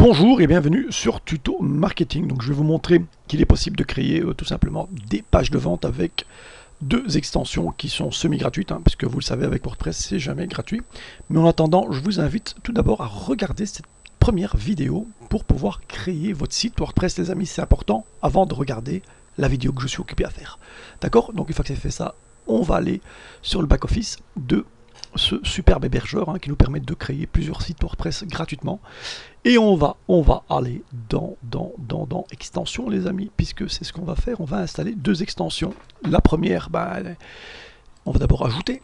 Bonjour et bienvenue sur Tuto Marketing. Donc je vais vous montrer qu'il est possible de créer tout simplement des pages de vente avec deux extensions qui sont semi-gratuites, puisque vous le savez avec WordPress c'est jamais gratuit. Mais en attendant, je vous invite tout d'abord à regarder cette première vidéo pour pouvoir créer votre site WordPress, les amis. C'est important avant de regarder la vidéo que je suis occupé à faire. D'accord? Donc une fois que c'est fait ça, on va aller sur le back-office de ce superbe hébergeur qui nous permet de créer plusieurs sites WordPress gratuitement. Et on va aller dans extensions, les amis, puisque c'est ce qu'on va faire. On va installer deux extensions. La première, on va d'abord ajouter.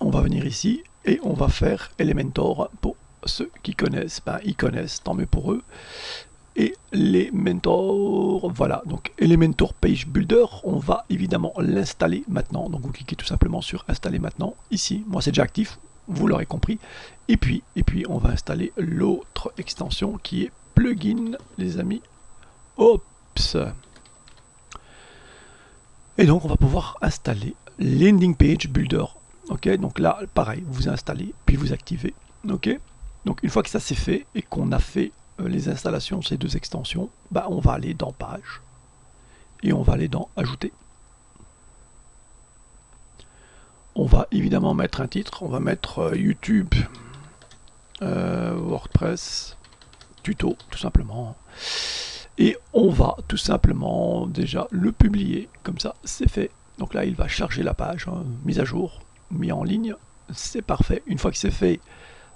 On va venir ici et on va faire Elementor. Pour ceux qui connaissent, ils connaissent, tant mieux pour eux. Elementor, voilà, donc Elementor Page Builder, on va évidemment l'installer maintenant. Donc vous cliquez tout simplement sur installer maintenant, ici, moi c'est déjà actif, vous l'aurez compris. Et puis on va installer l'autre extension qui est plugin, les amis. Ops. Et donc on va pouvoir installer Landing Page Builder. Ok, donc là pareil, vous installez, puis vous activez. Ok, donc une fois que ça c'est fait et qu'on a fait les installations de ces deux extensions, on va aller dans Page et on va aller dans Ajouter. On va évidemment mettre un titre, on va mettre YouTube, WordPress, tuto, tout simplement. Et on va tout simplement déjà le publier, comme ça c'est fait. Donc là il va charger la page, mise à jour, mis en ligne, c'est parfait. Une fois que c'est fait,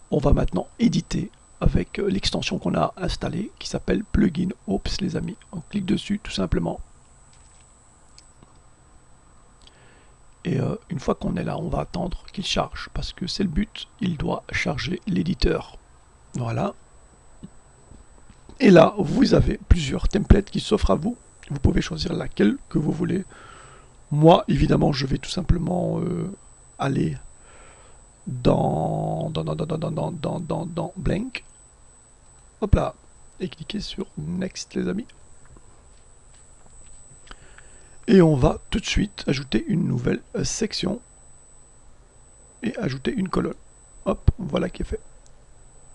on va maintenant éditer avec l'extension qu'on a installée qui s'appelle Plugin Ops, les amis. On clique dessus tout simplement. Et une fois qu'on est là, on va attendre qu'il charge parce que c'est le but, il doit charger l'éditeur. Voilà. Et là, vous avez plusieurs templates qui s'offrent à vous. Vous pouvez choisir laquelle que vous voulez. Moi, évidemment, je vais tout simplement aller dans Blank. Hop là, et cliquez sur Next, les amis. Et on va tout de suite ajouter une nouvelle section et ajouter une colonne. Hop, voilà qui est fait.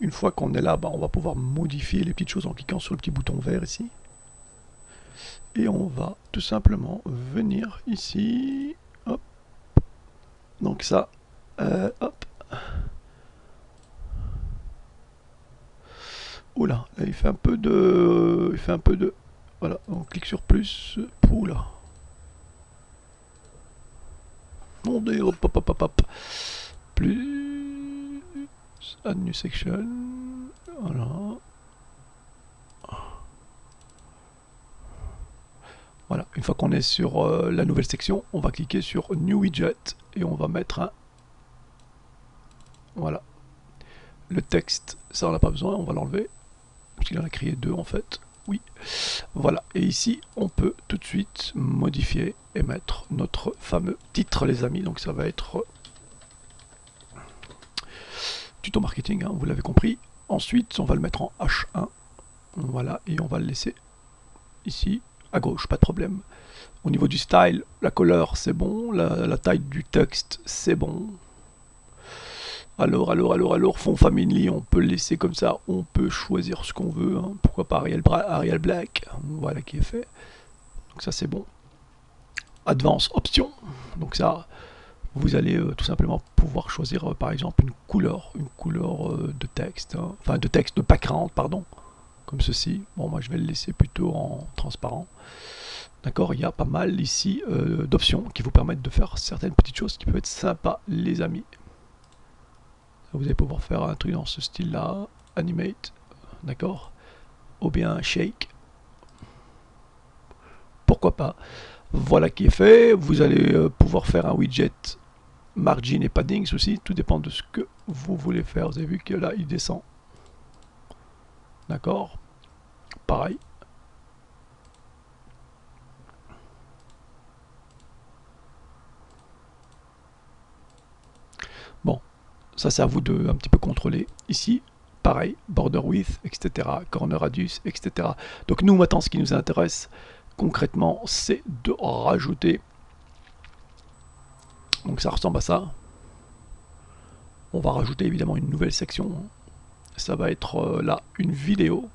Une fois qu'on est là, on va pouvoir modifier les petites choses en cliquant sur le petit bouton vert ici. Et on va tout simplement venir ici. Hop. Donc ça, hop. Oula, là il fait un peu de... Voilà, on clique sur plus. Oula. Mon dieu, hop, hop, hop, hop. Plus... Add new section. Voilà. Voilà, une fois qu'on est sur la nouvelle section, on va cliquer sur New Widget et on va mettre un... Voilà. Le texte, ça on n'a pas besoin, on va l'enlever. Parce qu'il en a créé deux en fait. Oui. Voilà. Et ici, on peut tout de suite modifier et mettre notre fameux titre, les amis. Donc ça va être tuto marketing, vous l'avez compris. Ensuite, on va le mettre en H1. Voilà. Et on va le laisser ici, à gauche, pas de problème. Au niveau du style, la couleur, c'est bon. La taille du texte, c'est bon. Alors, fond family, on peut le laisser comme ça, on peut choisir ce qu'on veut, pourquoi pas Arial Black, voilà qui est fait, donc ça c'est bon. Advanced Option, donc ça, vous allez tout simplement pouvoir choisir par exemple une couleur de texte, enfin de texte, de background, pardon, comme ceci. Bon, moi je vais le laisser plutôt en transparent. D'accord, il y a pas mal ici d'options qui vous permettent de faire certaines petites choses qui peuvent être sympas, les amis. Vous allez pouvoir faire un truc dans ce style là, animate, d'accord, ou bien shake, pourquoi pas. Voilà qui est fait. Vous allez pouvoir faire un widget margin et paddings aussi, tout dépend de ce que vous voulez faire. Vous avez vu que là il descend, d'accord, pareil. Bon, ça c'est à vous de un petit peu contrôler. Ici, pareil, border width, etc., corner radius, etc. Donc nous maintenant ce qui nous intéresse concrètement c'est de rajouter, donc ça ressemble à ça. On va rajouter évidemment une nouvelle section ça va être là une vidéo.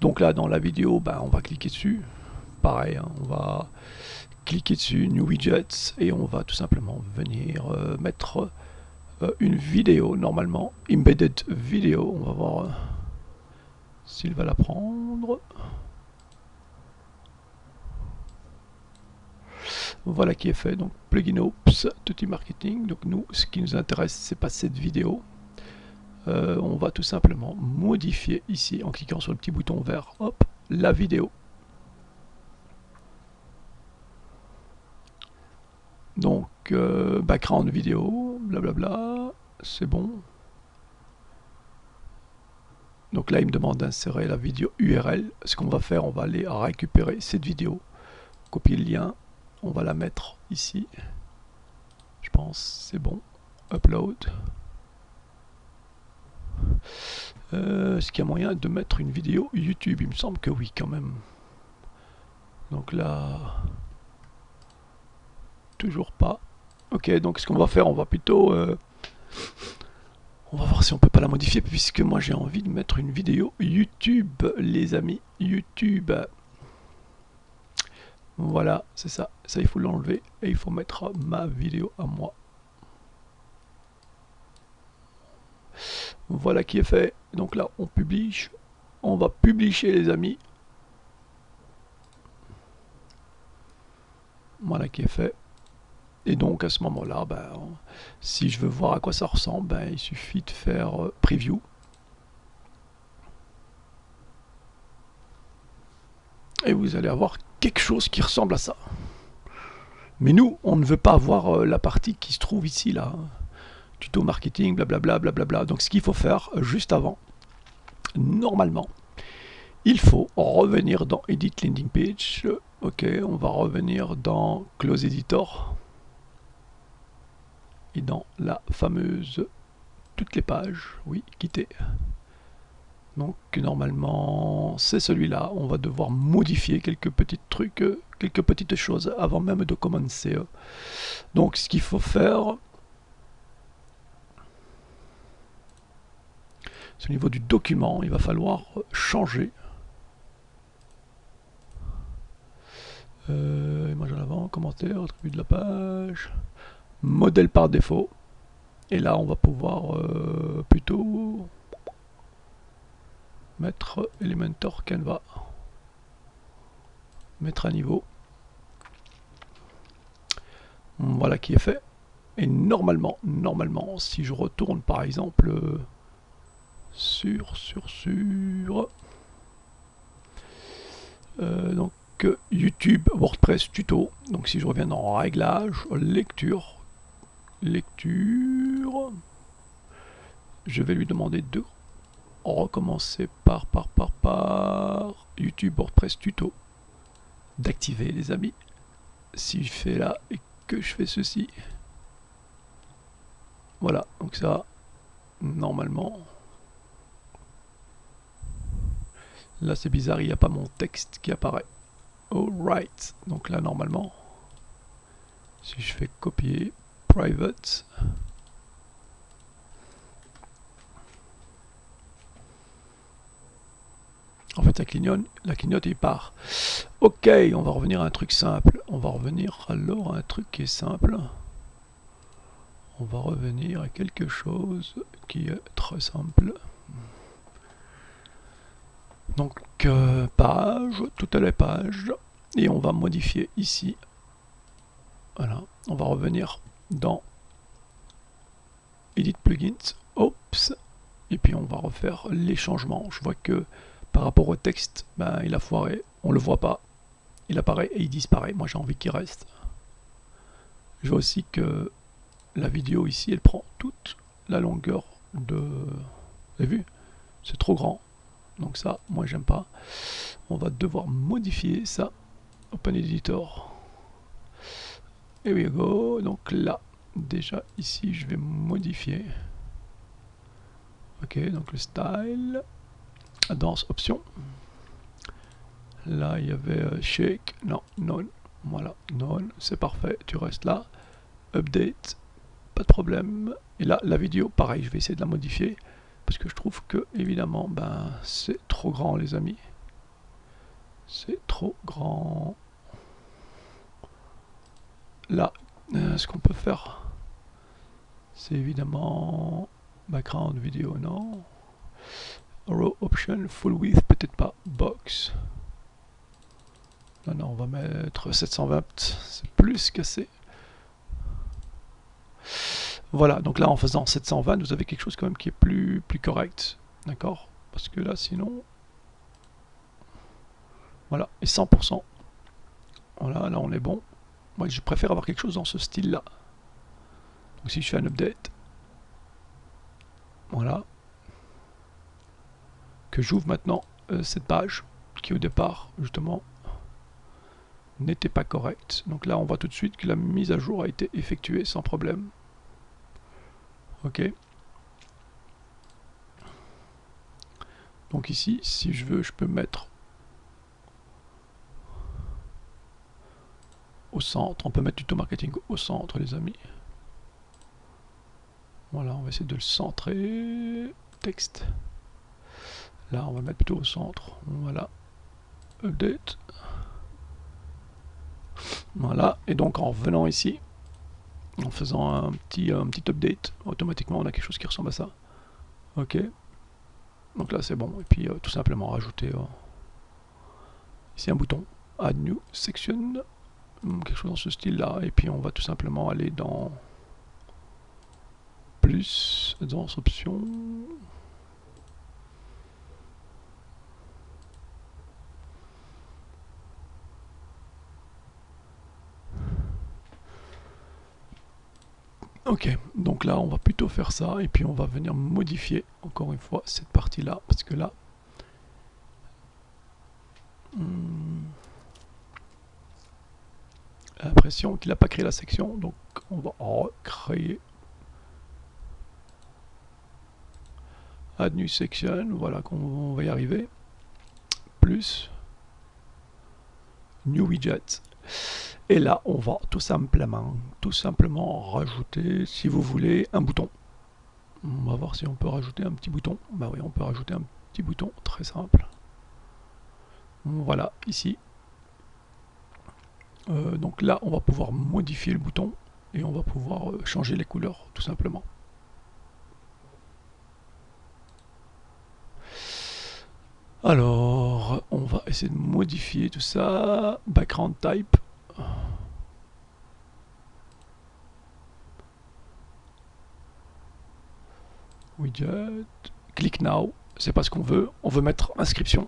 Donc là dans la vidéo, ben, on va cliquer dessus. Pareil, hein, on va cliquer dessus, New Widgets, et on va tout simplement venir mettre une vidéo, normalement, Embedded Video. On va voir s'il va la prendre. Voilà qui est fait, donc plugin Ops, Tutti Marketing. Donc nous, ce qui nous intéresse, c'est pas cette vidéo. On va tout simplement modifier ici en cliquant sur le petit bouton vert, hop, la vidéo. Donc background vidéo, blablabla, c'est bon. Donc là, il me demande d'insérer la vidéo URL. Ce qu'on va faire, on va aller récupérer cette vidéo, copier le lien, on va la mettre ici. Je pense c'est bon. Upload. Est-ce qu'il y a moyen de mettre une vidéo YouTube? Il me semble que oui, quand même. Donc là, toujours pas. Ok, donc ce qu'on va faire, on va plutôt... on va voir si on peut pas la modifier, puisque moi j'ai envie de mettre une vidéo YouTube, les amis. YouTube. Voilà, c'est ça. Ça, il faut l'enlever. Et il faut mettre ma vidéo à moi. Voilà qui est fait. Donc là, on publie. On va publier, les amis. Voilà qui est fait. Et donc à ce moment-là, ben, si je veux voir à quoi ça ressemble, ben, il suffit de faire preview. Et vous allez avoir quelque chose qui ressemble à ça. Mais nous, on ne veut pas avoir la partie qui se trouve ici, là. Tuto marketing, blablabla, blablabla. Donc ce qu'il faut faire juste avant, normalement, il faut revenir dans Edit Landing Page. Ok, on va revenir dans Close Editor. Et dans la fameuse toutes les pages, oui, quitter. Donc normalement c'est celui-là. On va devoir modifier quelques petits trucs, quelques petites choses avant même de commencer. Donc ce qu'il faut faire, c'est au niveau du document, il va falloir changer. Image en avant, commentaire, attribut de la page, modèle par défaut. Et là on va pouvoir plutôt mettre Elementor Canva, mettre à niveau. Voilà qui est fait. Et normalement, si je retourne par exemple sur donc YouTube, WordPress tuto. Donc si je reviens dans réglages, lecture, je vais lui demander de recommencer par YouTube, WordPress tuto, d'activer, les amis. Si je fais là et que je fais ceci, voilà, donc ça, normalement, là c'est bizarre, il n'y a pas mon texte qui apparaît. Alright, donc là normalement, si je fais copier, private, en fait la clignote et il part. Ok, on va revenir à un truc simple. On va revenir alors à un truc qui est simple. On va revenir à quelque chose qui est très simple. Donc page, toutes les pages. Et on va modifier ici. Voilà, on va revenir dans Edit Plugins. Oups. Et puis on va refaire les changements. Je vois que par rapport au texte, ben, il a foiré. On le voit pas. Il apparaît et il disparaît. Moi j'ai envie qu'il reste. Je vois aussi que la vidéo ici, elle prend toute la longueur de... Vous avez vu? C'est trop grand. Donc ça, moi j'aime pas. On va devoir modifier ça. Open Editor. Here we go. Donc là, déjà ici, je vais modifier. Ok, donc le style. Dans option. Là, il y avait shake. Non, non. Voilà, non. C'est parfait. Tu restes là. Update. Pas de problème. Et là, la vidéo, pareil, je vais essayer de la modifier. parce que je trouve que évidemment ben c'est trop grand les amis, c'est trop grand. Là ce qu'on peut faire c'est évidemment background vidéo, non, row option full width, peut-être pas, box, non on va mettre 720, c'est plus qu'assez. Voilà, donc là en faisant 720 vous avez quelque chose quand même qui est plus correct, d'accord, parce que là sinon voilà, et 100%, voilà, là on est bon. Moi je préfère avoir quelque chose dans ce style là. Donc si je fais un update, voilà, que j'ouvre maintenant cette page qui au départ justement n'était pas correcte, donc là on voit tout de suite que la mise à jour a été effectuée sans problème. Ok, donc ici si je veux je peux mettre au centre, on peut mettre tuto marketing au centre les amis. Voilà, on va essayer de le centrer, texte, là on va mettre plutôt au centre, voilà, update, voilà, et donc en revenant ici, en faisant un petit update, automatiquement on a quelque chose qui ressemble à ça. Ok, donc là c'est bon, et puis tout simplement rajouter ici un bouton, add new section, quelque chose dans ce style là, et puis on va tout simplement aller dans plus, dans options, ok, donc là on va plutôt faire ça, et puis on va venir modifier encore une fois cette partie là, parce que là l'impression qu'il n'a pas créé la section, donc on va recréer add new section, voilà qu'on va y arriver, plus new widget, et là on va tout simplement rajouter, si vous voulez, un bouton. On va voir si on peut rajouter un petit bouton. Bah oui, on peut rajouter un petit bouton, très simple. Voilà, ici. Donc là, on va pouvoir modifier le bouton et on va pouvoir changer les couleurs, tout simplement. Alors, on va essayer de modifier tout ça. Background type. Widget. Click now. C'est pas ce qu'on veut. On veut mettre inscription.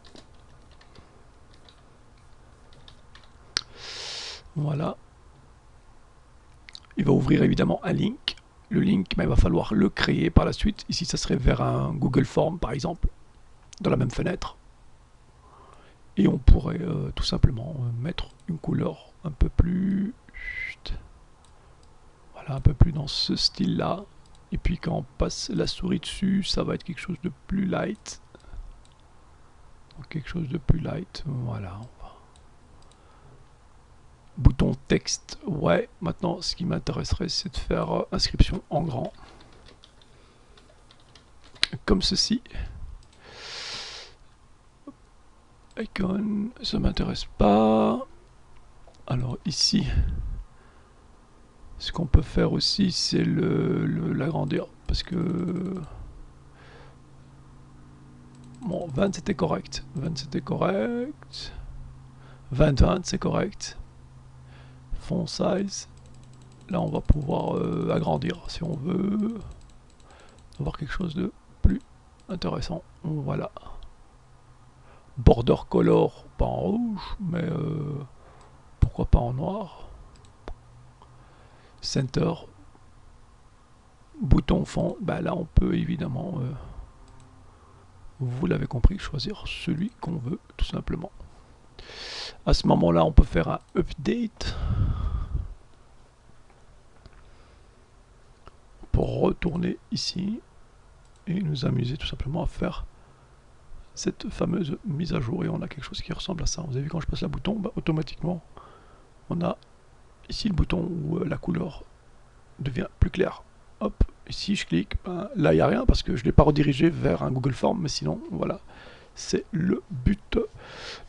Voilà. Il va ouvrir évidemment un link. Le link, il va falloir le créer par la suite. Ici, ça serait vers un Google Form, par exemple, dans la même fenêtre. Et on pourrait tout simplement mettre une couleur un peu plus... Voilà, un peu plus dans ce style-là. Et puis quand on passe la souris dessus, ça va être quelque chose de plus light. Donc, quelque chose de plus light, voilà. Bouton texte, ouais. Maintenant, ce qui m'intéresserait, c'est de faire inscription en grand. Comme ceci. Icon, ça m'intéresse pas. Alors ici, ce qu'on peut faire aussi, c'est l'agrandir. Parce que... Bon, 20 c'était correct. 20 c'était correct. 20 c'est correct. Font size. Là, on va pouvoir agrandir si on veut. Avoir quelque chose de plus intéressant. Voilà. Border color, pas en rouge, mais pourquoi pas en noir. Center. Bouton fond. Bah là, on peut évidemment, vous l'avez compris, choisir celui qu'on veut, tout simplement. À ce moment-là, on peut faire un update pour retourner ici et nous amuser tout simplement à faire cette fameuse mise à jour, et on a quelque chose qui ressemble à ça. Vous avez vu, quand je passe le bouton, bah, automatiquement on a ici le bouton où la couleur devient plus claire. Hop, Et si je clique, ben, là il n'y a rien parce que je ne l'ai pas redirigé vers un Google Form, mais sinon, voilà, c'est le but.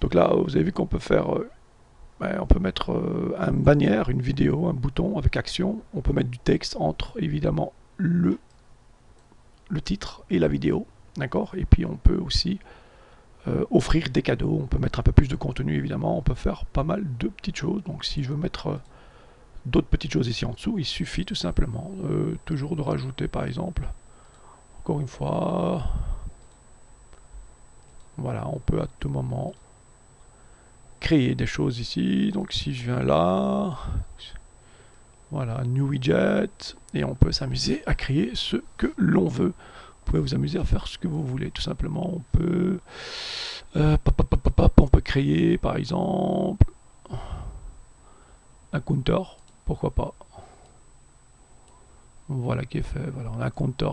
Donc là, vous avez vu qu'on peut faire, on peut mettre une bannière, une vidéo, un bouton avec action. On peut mettre du texte entre, évidemment, le titre et la vidéo, d'accord. Et puis on peut aussi offrir des cadeaux, on peut mettre un peu plus de contenu, évidemment. On peut faire pas mal de petites choses. Donc si je veux mettre d'autres petites choses ici en dessous, il suffit tout simplement toujours de rajouter, par exemple, encore une fois, voilà, on peut à tout moment créer des choses ici. Donc si je viens là, voilà, new widget, et on peut s'amuser à créer ce que l'on veut. Vous pouvez vous amuser à faire ce que vous voulez, tout simplement. On peut créer, par exemple, un counter, pourquoi pas. Voilà qui est fait. Voilà, on a un counter,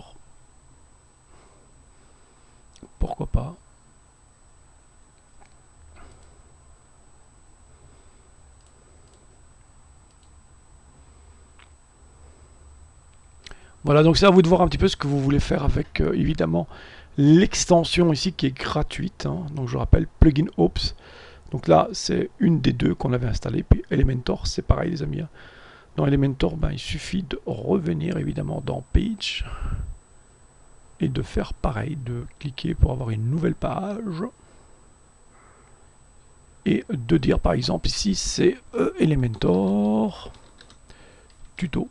pourquoi pas. Voilà, donc c'est à vous de voir un petit peu ce que vous voulez faire avec, évidemment, l'extension ici qui est gratuite. Hein. Donc je rappelle, Plugin Ops. Donc là, c'est une des deux qu'on avait installées. Puis Elementor, c'est pareil, les amis. Hein. Dans Elementor, ben, il suffit de revenir, évidemment, dans Page. Et de faire pareil, de cliquer pour avoir une nouvelle page. Et de dire, par exemple, ici, c'est Elementor tuto.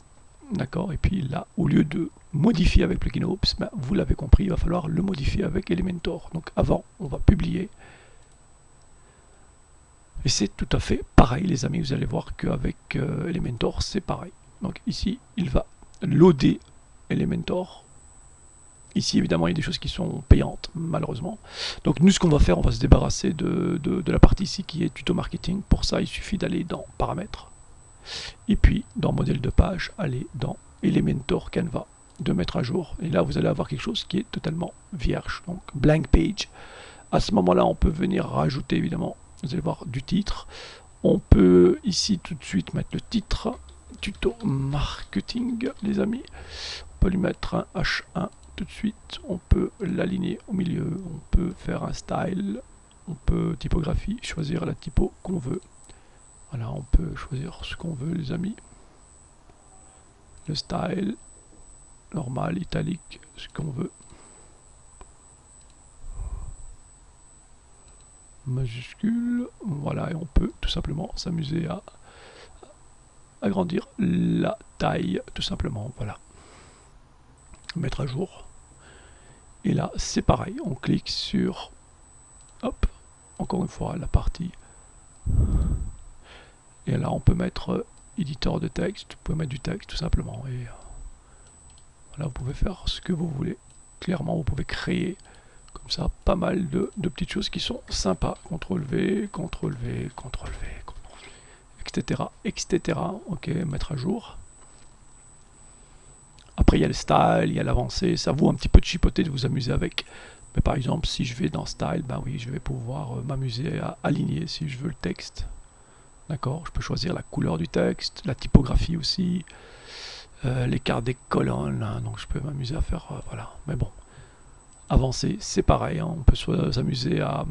D'accord. Et puis là, au lieu de modifier avec Plugin Ops, ben, vous l'avez compris, il va falloir le modifier avec Elementor. Donc avant, on va publier. Et c'est tout à fait pareil, les amis. Vous allez voir qu'avec Elementor, c'est pareil. Donc ici, il va loader Elementor. Ici, évidemment, il y a des choses qui sont payantes, malheureusement. Donc nous, ce qu'on va faire, on va se débarrasser de la partie ici qui est tuto marketing. Pour ça, il suffit d'aller dans paramètres. Et puis, dans modèle de page, aller dans Elementor Canva, de mettre à jour. Et là, vous allez avoir quelque chose qui est totalement vierge. Donc, blank page. À ce moment-là, on peut venir rajouter, évidemment, vous allez voir, du titre. On peut ici tout de suite mettre le titre, tuto marketing, les amis. On peut lui mettre un H1 tout de suite. On peut l'aligner au milieu. On peut faire un style. On peut typographie, choisir la typo qu'on veut. Voilà, on peut choisir ce qu'on veut, les amis. Le style, normal, italique, ce qu'on veut. Majuscule, voilà, et on peut tout simplement s'amuser à agrandir la taille, tout simplement, voilà. Mettre à jour. Et là, c'est pareil, on clique sur, hop, encore une fois, la partie. Et là, on peut mettre éditeur de texte, vous pouvez mettre du texte, tout simplement. Et voilà, vous pouvez faire ce que vous voulez. Clairement, vous pouvez créer comme ça pas mal de petites choses qui sont sympas. CTRL-V, CTRL-V, CTRL-V, etc., etc. Ok, mettre à jour. Après, il y a le style, il y a l'avancée. Ça vaut un petit peu de chipoter, de vous amuser avec. Mais par exemple, si je vais dans style, ben oui, je vais pouvoir m'amuser à aligner si je veux le texte. D'accord, je peux choisir la couleur du texte, la typographie aussi, l'écart des colonnes, hein, donc je peux m'amuser à faire, voilà, mais bon. Avancer, c'est pareil, hein, on peut s'amuser à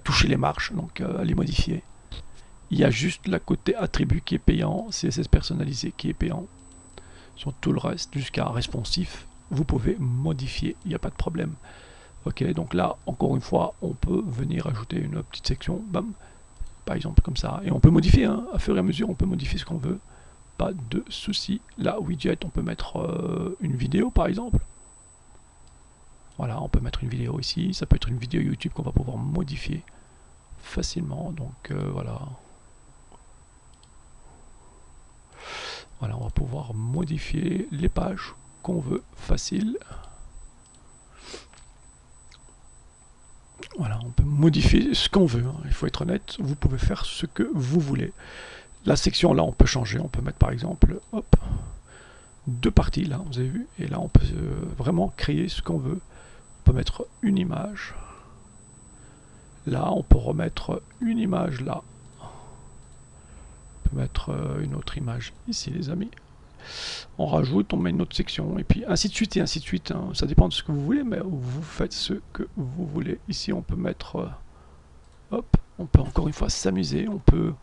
toucher les marches, donc à les modifier. Il y a juste le côté attribut qui est payant, CSS personnalisé qui est payant. Sur tout le reste, jusqu'à responsif, vous pouvez modifier, il n'y a pas de problème. Ok, donc là, encore une fois, on peut venir ajouter une petite section, bam, par exemple comme ça, et on peut modifier, hein, à fur et à mesure, on peut modifier ce qu'on veut, pas de souci. Là, widget, on peut mettre une vidéo, par exemple. Voilà, on peut mettre une vidéo ici, ça peut être une vidéo YouTube qu'on va pouvoir modifier facilement, donc voilà. Voilà, on va pouvoir modifier les pages qu'on veut, facile. Voilà, on peut modifier ce qu'on veut, hein. Il faut être honnête, vous pouvez faire ce que vous voulez. La section, là, on peut changer, on peut mettre par exemple, hop, deux parties, là, vous avez vu, et là, on peut vraiment créer ce qu'on veut. On peut mettre une image. Là, on peut remettre une image là. On peut mettre une autre image ici, les amis. on rajoute, on met une autre section, et puis ainsi de suite et ainsi de suite. Hein. Ça dépend de ce que vous voulez, mais vous faites ce que vous voulez. Ici, on peut mettre, hop, on peut encore une fois s'amuser, on peut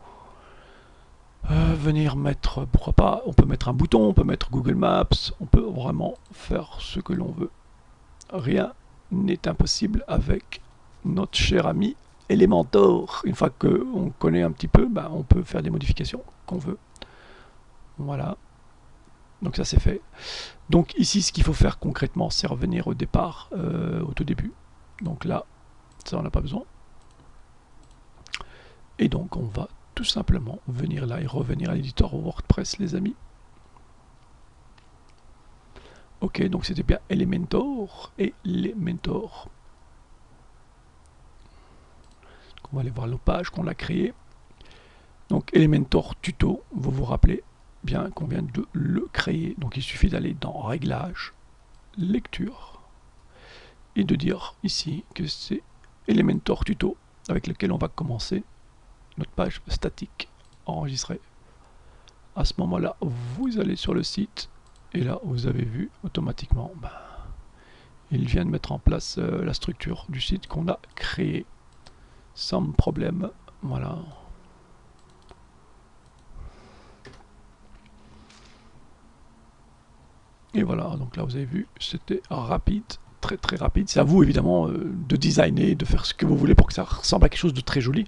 venir mettre, pourquoi pas, on peut mettre un bouton, on peut mettre Google Maps, on peut vraiment faire ce que l'on veut. Rien n'est impossible avec notre cher ami Elementor. Une fois qu'on connaît un petit peu, ben, on peut faire des modifications qu'on veut. Voilà. Donc ça c'est fait. Donc ici ce qu'il faut faire concrètement c'est revenir au départ, au tout début. Donc là, ça on n'a pas besoin. Et donc on va tout simplement venir là et revenir à l'éditeur WordPress les amis. Ok, donc c'était bien Elementor et Elementor. On va aller voir la page qu'on a créée. Donc Elementor tuto, vous vous rappelez bien qu'on vient de le créer. Donc il suffit d'aller dans Réglages, Lecture, et de dire ici que c'est Elementor tuto avec lequel on va commencer notre page statique enregistrée. À ce moment-là, vous allez sur le site, et là vous avez vu automatiquement, il vient de mettre en place la structure du site qu'on a créé sans problème. Voilà. Et voilà, donc là vous avez vu, c'était rapide, très très rapide. C'est à vous évidemment de designer, de faire ce que vous voulez pour que ça ressemble à quelque chose de très joli.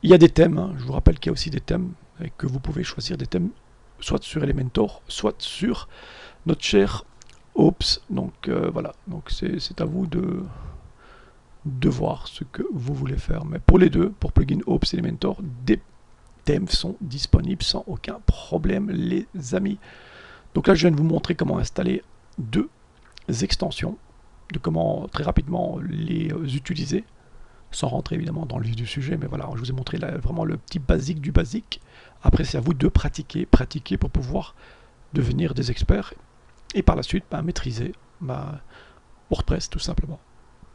Il y a des thèmes, hein. Je vous rappelle qu'il y a aussi des thèmes et que vous pouvez choisir des thèmes soit sur Elementor, soit sur notre cher Ops. Donc voilà, donc c'est à vous de voir ce que vous voulez faire. Mais pour les deux, pour plugin Ops et Elementor, des thèmes sont disponibles sans aucun problème les amis. Donc là je viens de vous montrer comment installer deux extensions, de comment très rapidement les utiliser, sans rentrer évidemment dans le vif du sujet, mais voilà, je vous ai montré là, vraiment le petit basique du basique. Après c'est à vous de pratiquer pour pouvoir devenir des experts, et par la suite maîtriser WordPress tout simplement.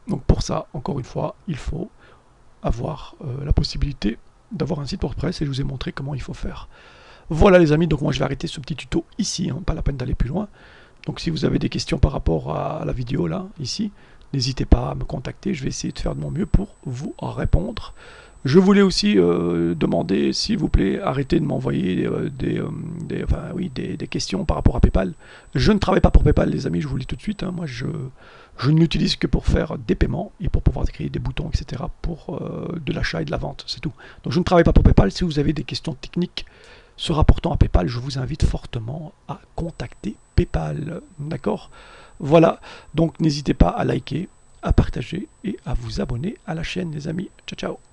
Donc pour ça, encore une fois, il faut avoir la possibilité d'avoir un site WordPress, et je vous ai montré comment il faut faire. Voilà les amis, donc moi je vais arrêter ce petit tuto ici, hein, pas la peine d'aller plus loin. Donc si vous avez des questions par rapport à la vidéo là, ici, n'hésitez pas à me contacter, je vais essayer de faire de mon mieux pour vous répondre. Je voulais aussi demander, s'il vous plaît, arrêtez de m'envoyer des questions par rapport à PayPal. Je ne travaille pas pour PayPal les amis, je vous le dis tout de suite, hein. Moi je ne l'utilise que pour faire des paiements et pour pouvoir créer des boutons, etc. pour de l'achat et de la vente, c'est tout. Donc je ne travaille pas pour PayPal. Si vous avez des questions techniques se rapportant à PayPal, je vous invite fortement à contacter PayPal, d'accord? Voilà, donc n'hésitez pas à liker, à partager et à vous abonner à la chaîne les amis. Ciao ciao.